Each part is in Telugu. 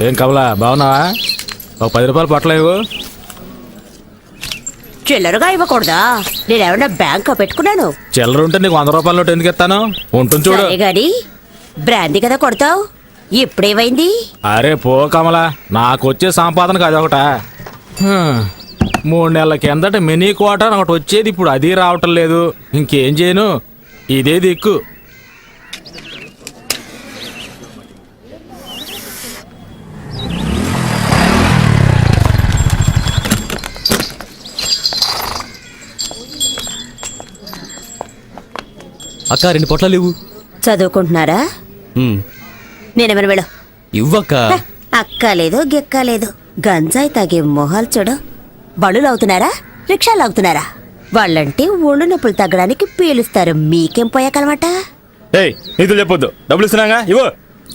ఏం కమలా బాగున్నావా? ఒక 10 రూపాయలు పొట్టలేవు. చిల్లరగా ఇవ్వకూడదా? నేనేమన్నా బ్యాంక్ పెట్టుకున్నాను? చిల్లర ఉంటే నీకు 100 రూపాయల నోటు ఎందుకు ఇస్తాను? ఉంటుంది చూడు. గాడి బ్రాందీ కదా కొడతావు, ఇప్పుడేమైంది? అరే పో కమలా, నాకు వచ్చే సంపాదనకు అదొకట. 3 నెలల కిందట మినీ క్వార్టర్ ఒకటి వచ్చేది, ఇప్పుడు అది రావటం లేదు. ఇంకేం చేయను, ఇదే దిక్కు. అక్క 2 పొట్లాలు ఇవ్వు. చదువుకుంటున్నారా? నేనేమన్నా వెళ్ళు. ఇవ్వక్క. అక్కలేదు గిక్కలేదు, గంజాయి తాగే మొహాలు చూడు. బళ్ళు లాగుతున్నారా, రిక్షాలు లాగుతున్నారా? వాళ్ళంటే ఒళ్ళు నొప్పులు తగ్గడానికి పీలుస్తారు, మీకేం పోయాకనమాట? నీతో చెప్పొద్దు, డబ్బులు ఇస్తున్నాగా ఇవ్వు.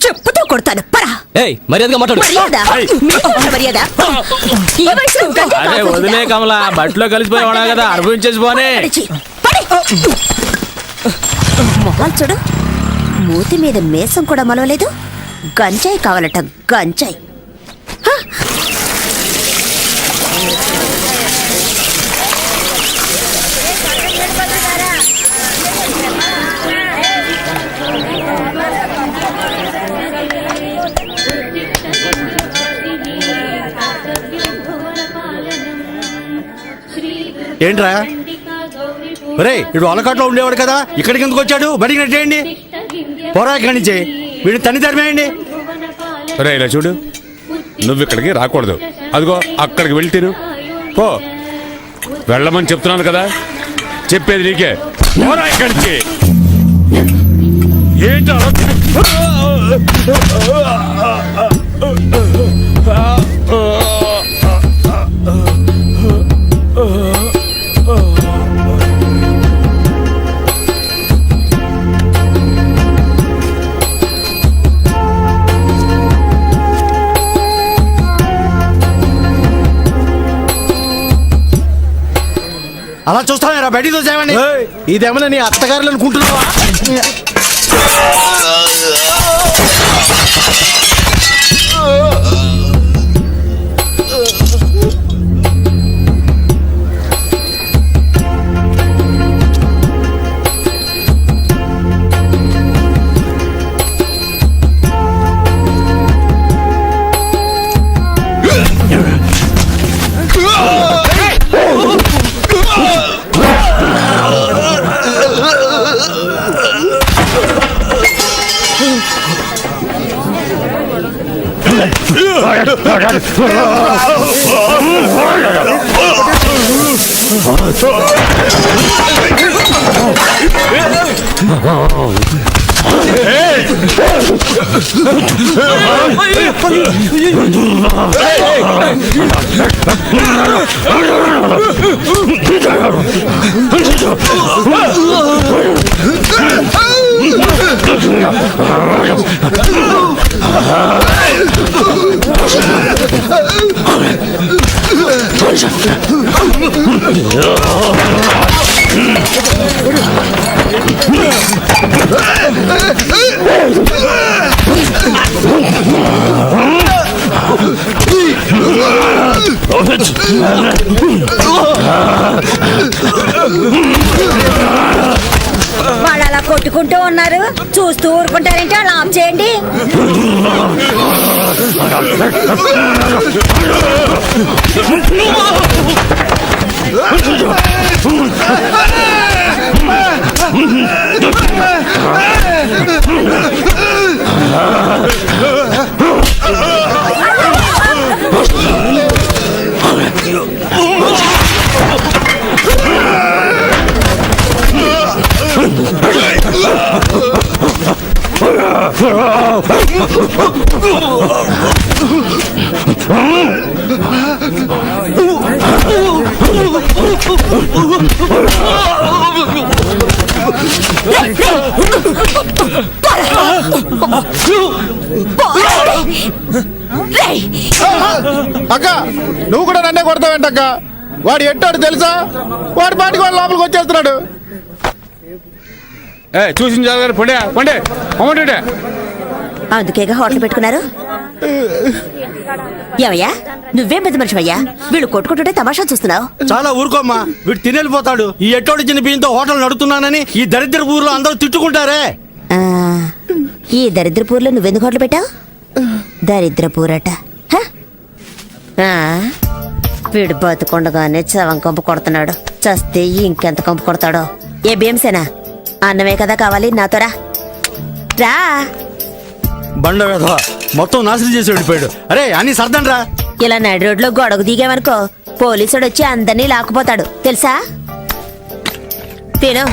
చెప్పుతో కొడతాను, పరా. మర్యాదగా మాట్లాడు. అరే వదిలే కమలా, బట్టలో కలిసిపోయావా కదా, అనుభవించేసి పోనే. మొహాలు చూడు, మూతి మీద మేసం కూడా మలవలేదు. గంజాయి కావాలట, గంజాయి. ఏంట్రా ఒరే, ఇడు అలకాట్లో ఉండేవాడు కదా, ఇక్కడికి ఎందుకు వచ్చాడు? బడికి నెట్టేయండి, పోరా ఇక్కడి నుంచి. వీడిని తన్ని తరిమేయండి. రే ఇలా చూడు, నువ్వు ఇక్కడికి రాకూడదు. అదిగో అక్కడికి వెళ్ళి తిరు పో. వెళ్ళమని చెప్తున్నాను కదా, చెప్పేది నీకే. పోరా ఇక్కడి నుంచి. ఏంటి అలా చూస్తారా? బయటికి చూసామండి. ఇదేమన్నా నీ అత్తగారులు అనుకుంటున్నావా? వాళ్ళు అలా కొట్టుకుంటూ ఉన్నారు, చూస్తూ ఊరుకుంటారంటే అలా ఆఫ్ చేయండి. అక్క నువ్వు కూడా నన్నే కొడతావేంటక్క? వాడు ఎట్టాడు తెలుసా? వాడి పాటికి వాడు లోపలికి వచ్చేస్తున్నాడు. చూసిన పండే పండే అమ్మంటే అందుకేగా హోటల్ పెట్టుకున్నారు. ఏమయ్యా నువ్వేం పెద్ద మనిషివయ్యా, వీళ్ళు కొట్టుకుంటుంటే తమాషా చూస్తున్నావు. చాలా ఊరుకోమ్మా, వీడు తినేళ్ళిపోతాడు. ఈ ఎట్టోడి చిన్న బియ్యంతో హోటల్ నడుపుతున్నానని ఈ దరిద్ర ఊర్లో అందరూ తిట్టుకుంటారే. ఈ దరిద్రపూర్లో నువ్వెందుకు హోటల్ పెట్టావు? దరిద్రపూరట. వీడు బతుకుండగానే చవం కంపు కొడుతున్నాడు, చస్తే ఇంకెంత కంపు కొడతాడో. ఏ భీమసేనా, అన్నమే కదా కావాలి, నాతో రా. బండ వేధవ మొత్తం నాశనం చేసి వెళ్ళిపోయాడు. అరే అని సర్దండి రా. ఇలా నడి రోడ్లో గొడవ దిగామనుకో పోలీసుడు వచ్చి అందరినీ లాక్కుపోతాడు తెలుసా. తిను.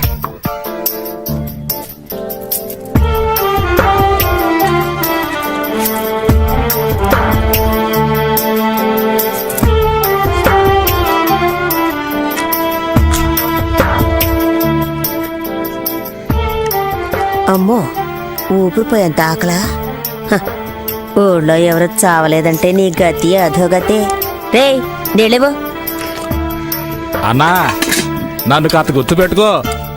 అమ్మో ఊపిరిపోయేంత ఆకలా. ఊళ్ళో ఎవరు చావలేదంటే నీ గతి అధోగతే. రే నీళ్ళేవో. అన్నా నన్ను కాస్త గుర్తుపెట్టుకో,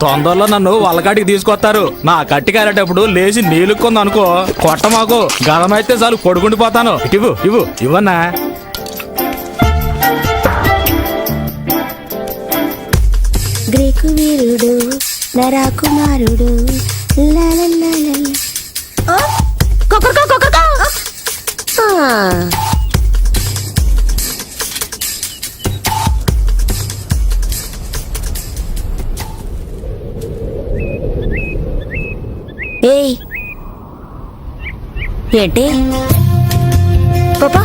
తొందరలో నన్ను వల్లకాటికి తీసుకొస్తారు. నా కట్టి కారేటప్పుడు లేచి నీళ్ళుకుంది అనుకో, కొట్ట మాకు గదమైతే చాలు పడుకుండిపోతాను. ఇవ్వు ఇవ్వు ఇవ్వన్నా. గ్రీకు వీరుడు నరాకుమారుడు ఏయ్ ఏంటి పాపా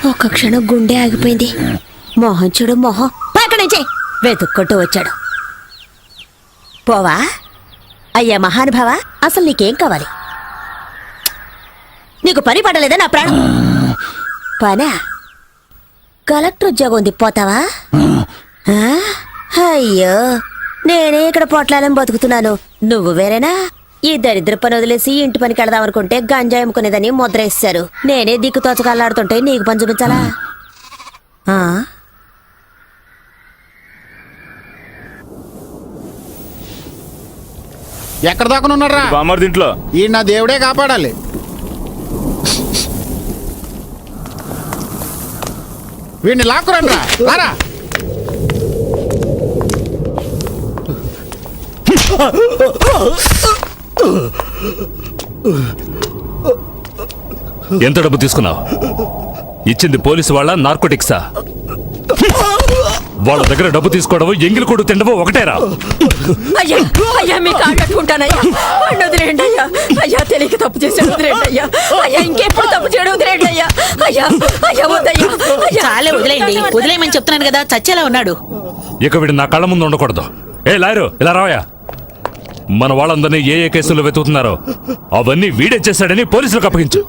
ఒక్క క్షణం గుండె ఆగిపోయింది. మొహం చూడు మొహం, పక్కడి నుంచి వెతుక్కుంటూ వచ్చాడు. పోవా అయ్యా మహానుభావ, అసలు నీకేం కావాలి? నీకు పని పడలేదా నా ప్రాణం? పనా? కలెక్టర్ ఉద్యోగం ఉంది, పోతావా? అయ్యో నేనే ఇక్కడ పొట్లాలని బతుకుతున్నాను, నువ్వు వేరేనా? ఈ దరిద్ర పని వదిలేసి ఇంటి పనికి వెళదాం అనుకుంటే గంజాయి అమ్ముకునేదని ముద్ర వేశారు. నేనే దిక్కు తోచకల్లాడుతుంటే నీకు పని చూపించాలా? ఎక్కడ దాకా ఉన్నారా? దీంట్లో ఈ నా దేవుడే కాపాడాలి. వీడిని లాక్కురండి రారా. ఎంత డబ్బు తీసుకున్నావు? ఇచ్చింది పోలీసు వాళ్ళ నార్కోటిక్సా? వాళ్ళ దగ్గర డబ్బు తీసుకోవడం ఎంగిలి కొడు తినడం ఒకటేరా? అయ్యా అయ్యా మీ కాళ్ళట్టుకుంటానయ్యా, వదిలేండి అయ్యా. అయ్యా తెలియక తప్పు చేశాడు, వదిలేండి అయ్యా. అయ్యా ఇంకెప్పుడు తప్పు చేయడం, వదిలేండి అయ్యా. అయ్యా అయ్యా వద్దయ్యా. చాలే వదిలేయండి, వదిలేయమని చెప్తున్నాను కదా, చచ్చేలా ఉన్నాడు. ఇక వీడు నా కళ్ళ ముందు ఉండకూడదు. ఏ లాయరు ఇలా రావయా. మన వాళ్ళందరినీ ఏ ఏ కేసులు వెతుకుతున్నారో అవన్నీ వీడే చేశాడని పోలీసులకు అప్పగించు.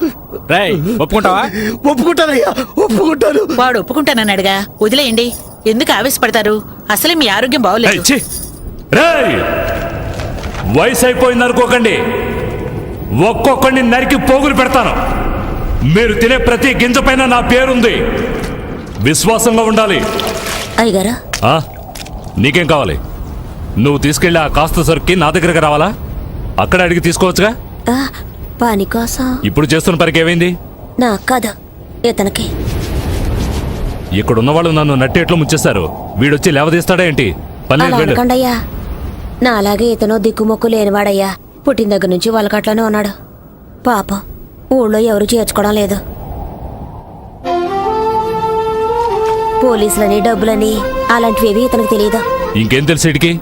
రేయ్ ఒప్పుకుంటావా? ఒప్పుకుంటానయ్యా, ఒప్పుకుంటాను. వాడు ఒప్పుకుంటానన్నాడుగా, వదిలేయండి. ఎందుకు ఆవేశపడతారు? అసలే మీ ఆరోగ్యం బాగోలేదు. రేయ్ వయసు అయిపోయింది అనుకోకండి, ఒక్కొక్కడిని నరికి పోగులు పెడతాను. మీరు తినే ప్రతి గింజ పైన నా పేరుంది, విశ్వాసంగా ఉండాలి. అయ్యగారా నీకేం కావాలి? నువ్వు తీసుకెళ్ళి ఆ కాస్త సరుక్కి నా దగ్గరకు రావాలా? అక్కడ అడిగి తీసుకోవచ్చుగా. పని కోసం ఇప్పుడు చేస్తున్న పనికి ఏమైంది? నాకు కాదు, ఇతనికి. ఇక్కడున్న వాళ్ళు నన్ను నట్టేట్లు ముంచేశారు, వీడొచ్చి లేవదీస్తాడా ఏంటి? అనకండయ్యా, నా అలాగే ఇతను దిక్కుమొక్కు లేనివాడయ్యా. పుట్టిన దగ్గర నుంచి వాళ్ళకట్లోనే ఉన్నాడు. పాపం ఊళ్ళో ఎవరు చేర్చుకోవడం లేదు. పోలీసులని డబ్బులని అలాంటివేవి ఇతనికి తెలియదు. ఇంకేం తెలుసు ఇడికి?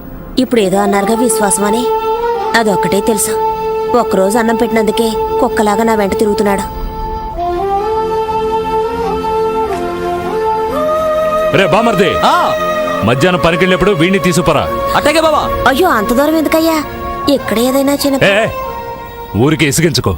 ఇప్పుడు ఏదో అన్నారుగా విశ్వాసం అని, అదొక్కటే తెలుసు. ఒక్కరోజు అన్నం పెట్టినందుకే కుక్కలాగా నా వెంట తిరుగుతున్నాడు. రే బామర్ది, మధ్యాహ్నం పనికెళ్ళినప్పుడు వీడిని తీసుకురా. అట్టగే బావా. అయ్యో అంత దూరం ఎందుకయ్యా? ఇక్కడ ఏదైనా చిన్న ఏ ఊరికి ఇసిగించుకో.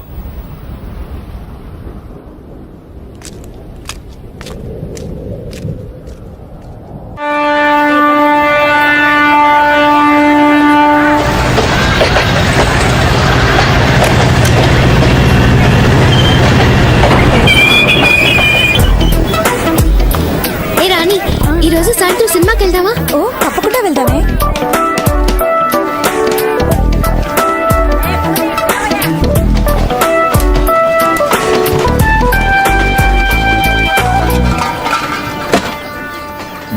ఏ రాణి, ఈరోజు సాయంత్రం సినిమాకి వెళ్దామా? ఓ తప్పకుండా వెళ్దామే.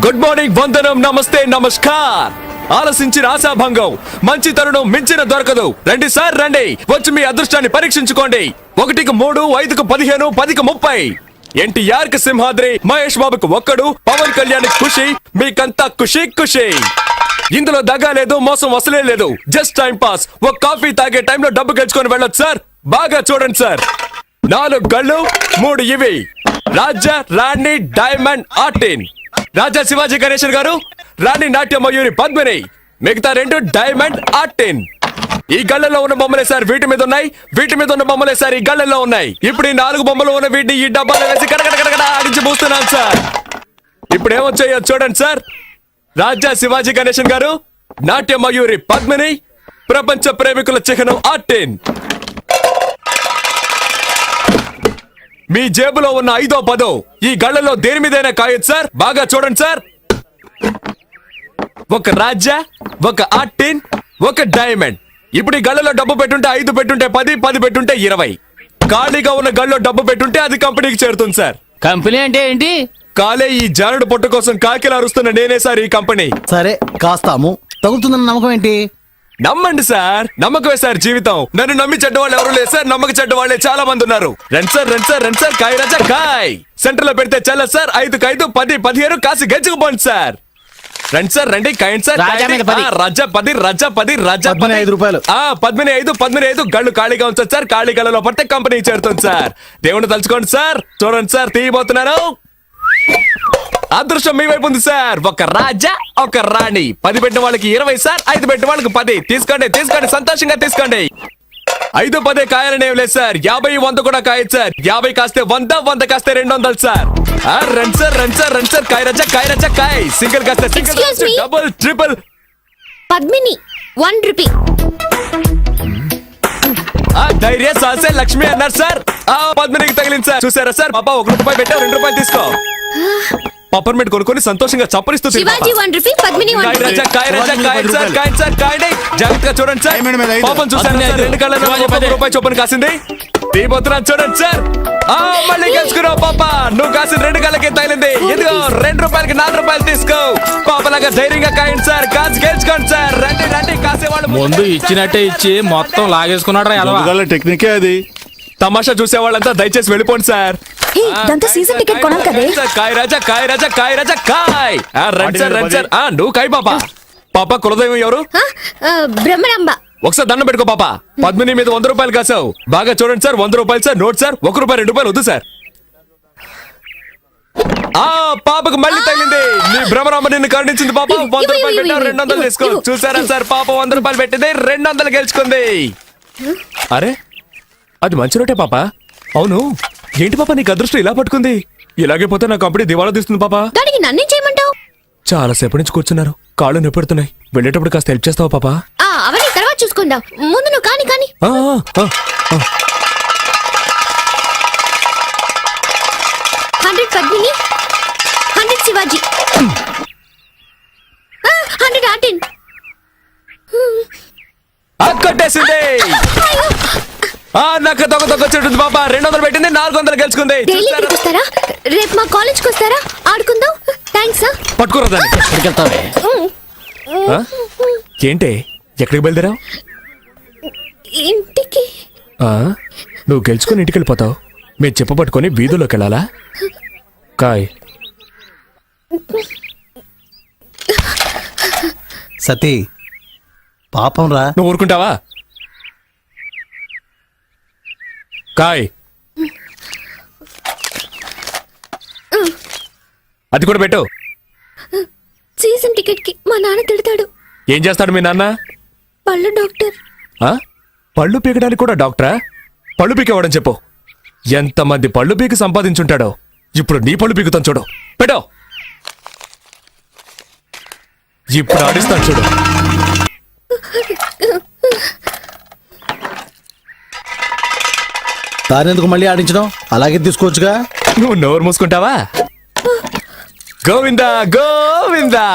గుడ్ మార్నింగ్, వందనం, నమస్తే, నమస్కార్. ఆలసించిన ఆశాభంగం, మంచి తరుణం మించిన దొరకదు. రండి సార్ రండి, వచ్చి మీ అదృష్టాన్ని పరీక్షించుకోండి. 1కు 3, 5కు 15, 10కు 30. ఎన్టీఆర్ కి సింహాద్రి, మహేష్ బాబుకు ఒక్కడు, పవన్ కళ్యాణ్ ఖుషి, మీకంతా ఖుషి ఖుషి. ఇందులో దగ్గా లేదు, మోసం వసలే లేదు. Just time pass. ఒక కాఫీ తాగే టైంలో డబ్బు గెలుచుకొని వెళ్ళొచ్చు సార్. బాగా చూడండి సార్. 4 గళ్ళు, 3 ఇవి. రాజా, రాణి, డైమండ్, ఆర్టిన్. రాజా శివాజీ గణేశన్ గారు, రాణి నాట్య మయూరి పద్మిని, మిగతా 2 డైమండ్, ఆర్టిన్. ఈ గళ్ళలో ఉన్న బొమ్మలే సార్ వీటి మీద ఉన్నాయి, వీటి మీద ఉన్న బొమ్మలే సార్ ఈ గళ్ళలో ఉన్నాయి. ఇప్పుడు ఈ 4 బొమ్మలు ఉన్న వీటిని ఈ డబ్బాలో వేసి కడకడ ఆడించి పూస్తున్నాను సార్. ఇప్పుడు ఏమొచ్చాయో చూడండి సార్. రాజా శివాజీ గణేశన్ గారు, నాట్య మయూరి పద్మిని, ప్రపంచ ప్రేమికుల చిహ్నం ఆర్టిన్. మీ జేబులో ఉన్న 5వ 10 ఈ గళ్ళలో దేని మీదైనా కాయొచ్చు సార్. బాగా చూడండి సార్. ఒక రాజా, ఒక ఆర్టిన్, ఒక డైమండ్. ఇప్పుడు ఈ గళ్ళలో డబ్బు పెట్టుంటే 5 పెట్టుంటే 10, 10 పెట్టుంటే 20. ఖాళీగా ఉన్న గళ్ళలో డబ్బు పెట్టుంటే అది కంపెనీకి చేరుతుంది సార్. కంపెనీ అంటే ఏంటి? కాలే ఈ జానుడు పొట్ట కోసం కాకిలా అరుస్తున్న నేనే సార్ ఈ కంపెనీ. సరే కాస్తాము, తగులుతుందన్న నమ్మకం ఏంటి? నమ్మండి సార్, నమ్మకమే సార్ జీవితం. నన్ను నమ్మి చెడ్డవాళ్ళు ఎవరు లేదు సార్, నమ్మక చెడ్డవాళ్లే చాలా మంది ఉన్నారు. రండి సార్ రండి సార్ రండి సార్, కాయ రాజా కాయ్. సెంటర్ లో పెడితే చల్ల సార్. 5కు 5, 10, 15 కాసి గెలుచుకుపోండి సార్. రండి సార్ రండి, కాయండి సార్. రాజా మీద 10. రాజా 10, రాజా 10, రాజా 15 రూపాయలు. 15, 15 గళ్ళు ఖాళీగా ఉంచండి సార్. ఖాళీ గళ్ళలో పడితే కంపెనీ చేరుతుంది సార్. దేవుని తలుచుకోండి సార్. చూడండి సార్, తీయబోతున్నాను. అదృష్టం మీ వైపు ఉంది సార్. ఒక రాజా, ఒక రాణి. 10 పెట్టిన వాళ్ళకి 20 సార్, 5 పెట్టిన వాళ్ళకి 10. తీసుకోండి తీసుకోండి, సంతోషంగా తీసుకోండి. 5, 10 కాయాలని ఏం లేదు సార్. 50, 100 కూడా కాయచ్చు సార్. 50 కాస్తే 100, 100 కాస్తే 200 సార్. రండి సార్ రండి సార్ రండి సార్, కాయ రాజా కాయ్. సింగిల్ కాస్తే single, Excuse me. Double, triple. Padmini 1 rupee. ధైర్య సాసే లక్ష్మి అన్నారు సార్. పద్మినికి తగిలింది సార్. చూసారా సార్, పాప 1 రూపాయి పెట్టావు, 2 రూపాయలు తీసుకో. పప్పర్మెంట్ కొనుక్కొని సంతోషంగా చప్పరిస్తూ శివాజీ 1 రూపీ, పద్మిని 1 రూపీ. జాగ్రత్తగా చూడండి సార్. పాపం చూసాను సార్, 2 కళ్ళలో 1 రూపాయి చొప్పున కాసింది. తీపోతున్నాను చూడండి సార్. మళ్ళీ గెలుచుకున్నావు పాప. నువ్వు కాసిన 2 కళ్ళకి తగిలింది. ఇదిగో 2 రూపాయలకి 4 రూపాయలు తీసుకో. పాపలాగా ధైర్యంగా కాయండి సార్. కాసి గెలుచుకోండి సార్. రండి రండి, కాసేవాళ్ళు ముందు ఇచ్చినట్టే ఇచ్చి మొత్తం లాగేసుకున్నాడు రా. టెక్నికే అది. తమాషా చూసే వాళ్ళంతా దయచేసి వెళ్ళిపోండి సార్. దాంతో సీజన్ టికెట్ కొనాలి కదే. కాయ్ రాజా కాయ్ రాజా కాయ్ రాజా కాయ్. రండి సార్ రండి సార్. నువ్వు కాయ్ పాప. పాప కులదైవం ఎవరు? బ్రహ్మరాంబ. ఒకసారి దండం పెట్టుకో పాప. పద్మిని మీద 100 రూపాయలు కాసావు. బాగా చూడండి సార్. 100 రూపాయలు సార్. Note sir. 1 రూపాయి 2 రూపాయలు వద్దు సార్. పాపకు మళ్ళీ తగిలింది. నీ భ్రమరాంబ నిన్ను కరుణించింది పాప. 100 రూపాయలు పెట్టావు, 200 తీసుకో. చూసారా సార్, పాప 100 రూపాయలు పెట్టింది, 200 గెలుచుకుంది. అరే అది మంచి రోటే పాప. అవును ఏంటి పాప, నీకు అదృష్టం ఇలా పట్టుకుంది? ఇలాగే పోతే నా కంపెనీ దివాళా తీస్తుంది పాప. దానికి నన్నేం చేయమంటావు? చాలా సేపటి నుంచి కూర్చున్నారు, కాళ్ళు నొప్పెడుతున్నాయి. వెళ్ళేటప్పుడు కాస్త హెల్ప్ చేస్తావా పాప? అవన్నీ తర్వాత చూసుకుందాం, ముందు నువ్వు కాని. 100 పద్మిని, 100 శివాజీ, 100 ఆర్టిన్. కొట్టేసింది. నాకు తొక్కొచ్చేటుంది పాప. 200 పెట్టింది, 400 గెలుచుకుంది. డైలీ ఇక్కడికి వస్తారా? రేపు మా కాలేజ్కి వస్తారా? ఆడుకుందాం. థ్యాంక్స్. పట్టుకోరా దాన్ని. ఏంటి ఎక్కడికి బయలుదేరావు? ఇంటికి. నువ్వు గెలుచుకుని ఇంటికి వెళ్ళిపోతావు. మీరు చెప్ప పట్టుకొని వీధుల్లోకి వెళ్ళాలా? కాయ్. సతీ పాపం రా. నువ్వు ఊరుకుంటావా? కాయ్ అది కూడా పెట్టు. సీజన్ టికెట్ కి మా నాన్న తిడతాడు. ఏం చేస్తాడు మీ నాన్న? పళ్ళు డాక్టర్. ఆ? పళ్ళు పీకడానికి కూడా డాక్టరా? పళ్ళు పీకేవాడని చెప్పు. ఎంతమంది పళ్ళు పీకి సంపాదించుంటాడో. ఇప్పుడు నీ పళ్ళు పీకుతాను చూడు. పెట్టో. ఇప్పుడు ఆడిస్తాను చూడు. దానెందుకు మళ్ళీ ఆడించడం? అలాగే తీసుకోవచ్చుగా. నువ్వు నోరు మూసుకుంటావా? గోవిందా గోవిందా.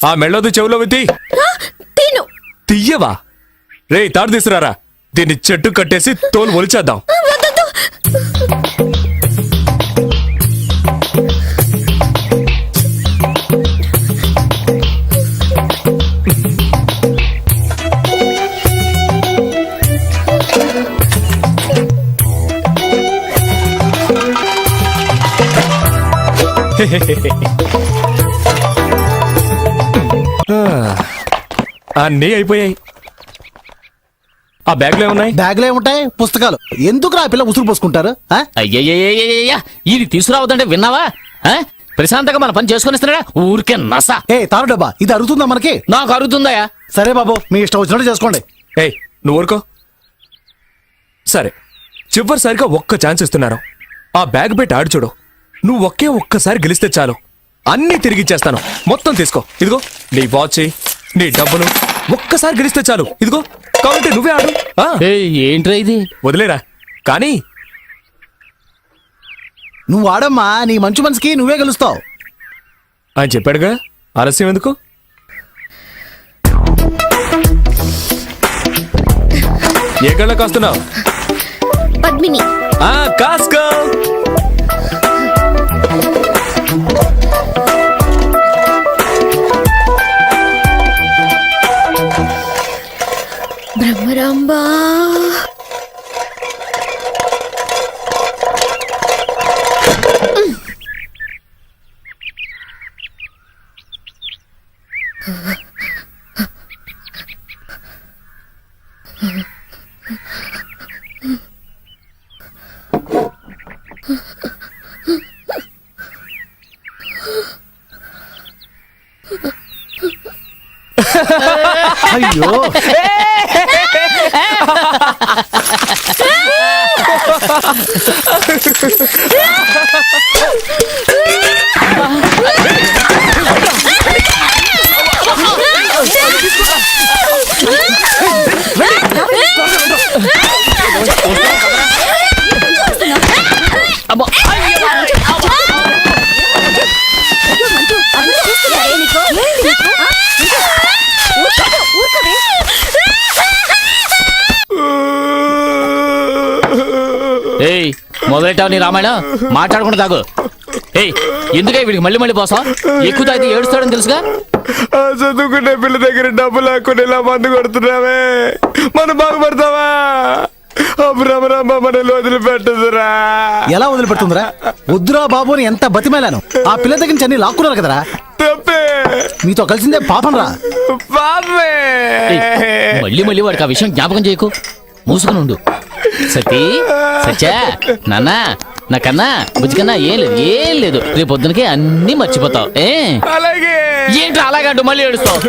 ఆ మెళ్ళొద్దు, చెవులో విత్తి తిను. తీయవా? రే తాడు తీసుకురారా. దీన్ని చెట్టు కట్టేసి తోలు ఒలిచేద్దాం. వద్దొద్దు. అన్నీ అయిపోయాయి. ఆ బ్యాగ్లో ఏమున్నాయి? బ్యాగ్లో ఏముంటాయి? పుస్తకాలు. ఎందుకు ఆ పిల్ల ఉసురు పోసుకుంటారు? అయ్యయ్యయ్యయ్యయ్యా ఇది తీసుకురావద్దంటే విన్నావా? ఆ? ప్రశాంతంగా మన పని చేసుకొని ఇస్తున్నాడా? ఊరికే నస. ఏ తారు డబ్బా, ఇది అరుగుతుందా మనకి? నాకు అరుగుతుందయా. సరే బాబు, మీ ఇష్టం వచ్చినట్టు చేసుకోండి. ఏయ్ నువ్వు ఊరుకో. సరే చివరిసారిగా ఒక్క ఛాన్స్ ఇస్తున్నారు. ఆ బ్యాగ్ పెట్టి ఆడి చూడు. నువ్వు ఒక్కసారి గెలిస్తే చాలు, అన్నీ తిరిగిచ్చేస్తాను. మొత్తం తీసుకో. ఇదిగో నీ వాచ్, నీ డబ్బులు. ఒక్కసారి గెలిస్తే చాలు. ఇదిగో కాబట్టి నువ్వే ఆడు. ఏంట్రా ఇది? వదిలేరా. కానీ నువ్వు ఆడమ్మా, నీ మంచి మనసుకి నువ్వే గెలుస్తావు. ఆయన చెప్పాడుగా, ఆలస్యం ఎందుకు? ఏ కళ్ళ కాస్తున్నావు? పద్మిని. కాస్కో. బ్రహ్మరాంబా. అయ్యో ఏయ్ మొదలెట్టావు నీ రామాయణం. మాట్లాడకుండా తాగు. ఏయ్ ఎందుకే వీడికి మళ్ళీ మళ్ళీ పోసాం? ఎక్కువ తాగితే ఏడుస్తాడని తెలుసుగా. చదువుకునే పిల్ల దగ్గర డబ్బు లేకుండా ఇలా మందు కొడుతున్నావే, మనం బాగుపడతావా? మనల్ని వదిలిపెట్టదురా. ఎలా వదిలిపెడుతుందిరా? వద్దురా బాబు అని ఎంత బతిమేలాను. ఆ పిల్ల దగ్గర నుంచి అన్ని లాక్కున్నారు కదరా. తప్పే. మీతో కలిసిందే పాపం రా. పాపే. మళ్ళీ మళ్ళీ వాడికి ఆ విషయం జ్ఞాపకం చేయకు. మూసుకుని ఉండు. సతీ సత్యా నాన్న నాకన్నా బుజ్జికన్నా ఏం లేదు రేపు పొద్దునకి అన్ని మర్చిపోతావు. అలాగే. ఏంటి అలాగంటూ మళ్ళీ ఏడుస్తావు?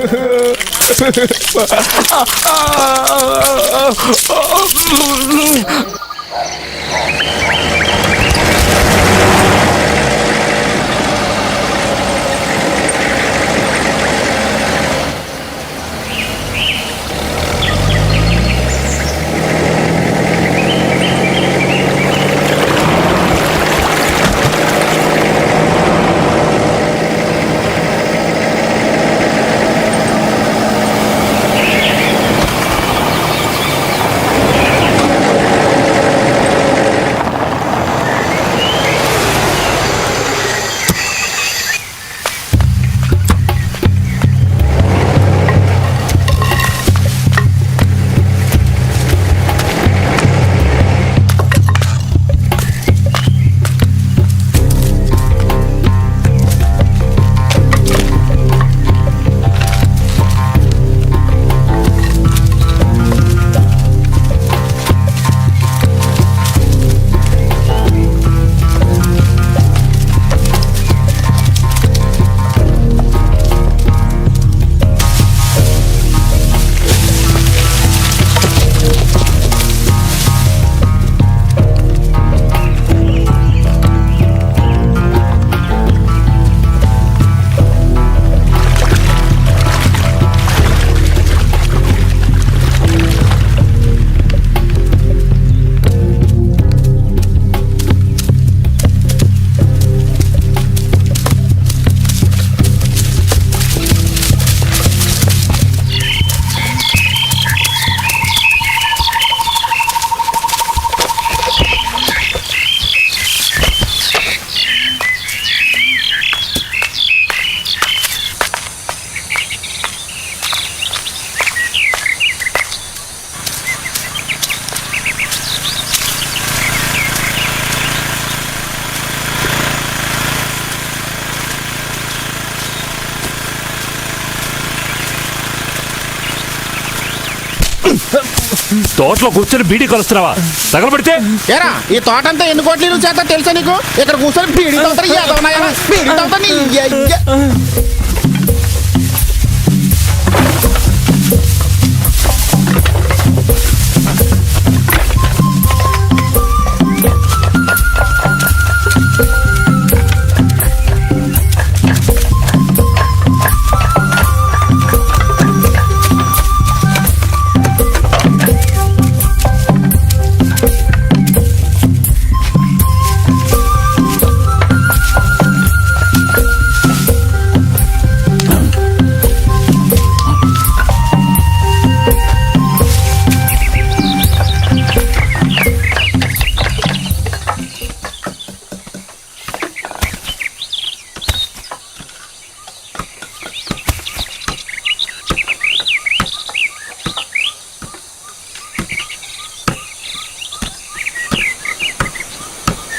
తోటలో కూర్చొని బీడీ కొలుస్తున్నావా? తగలబడితే ఏరా ఈ తోట అంతా ఎన్ని కోట్ల ఇల్లు చేస్తా తెలుసా నీకు? ఇక్కడ కూర్చొని బీడీ తాగుతారు, ఏదవునాయనా బీడీ తాగుతా నీ అయ్య.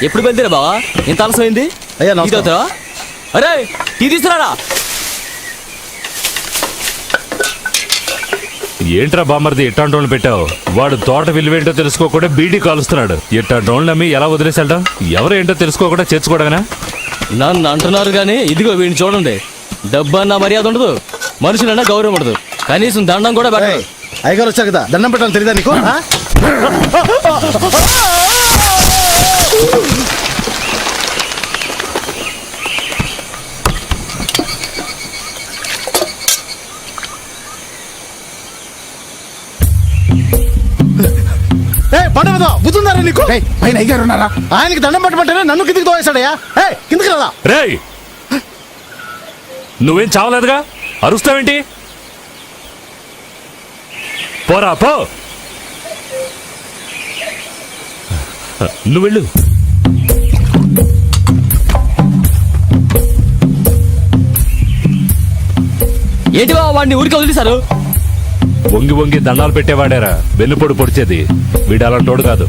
ఎప్పుడు బయలుదేరా బావా? ఇంత ఆలస్యమైంది. అయ్యా నమస్కారం. అరే టీ తీసుకురాడా. ఏంట్రా బామ్మర్ది ఇట్టాంటి వాళ్ళని పెట్టావు? వాడు తోట విలువేంటో తెలుసుకోకుండా బీడీ కాలుస్తున్నాడు. ఇట్టాంటి వాళ్ళని నమ్మి ఎలా వదిలేసాడటం? ఎవరు ఏంటో తెలుసుకోకుండా చేర్చుకోవడమేనా? నన్ను అంటున్నారు కానీ ఇదిగో వీడిని చూడండి. డబ్బు అన్న మర్యాద ఉండదు, మనుషులన్నా గౌరవం ఉండదు, కనీసం దండం కూడా పెట్టదు. అయ్యగారు వచ్చారు కదా, దండం పెట్టాలి తెలియదా నీకు? ఆ? బుద్ధున్నారా నీకు? పైన అయ్యారు ఉన్నారా? ఆయనకి దండం పెట్టమంటేనే నన్ను కిందికి తోవేశాడయ్యా. కిందికి రాదా? రేయ్ నువ్వేం చావలేదుగా, అరుస్తావేంటి? పోరా పో. నువ్వు వెళ్ళు. ఏంటి బావ వాడిని ఊరికి వదిలేశారు? వంగి వంగి దండాలు పెట్టేవాడారా వెన్నుపొడు పొడిచేది. వీడు అలాంటోడు కాదు.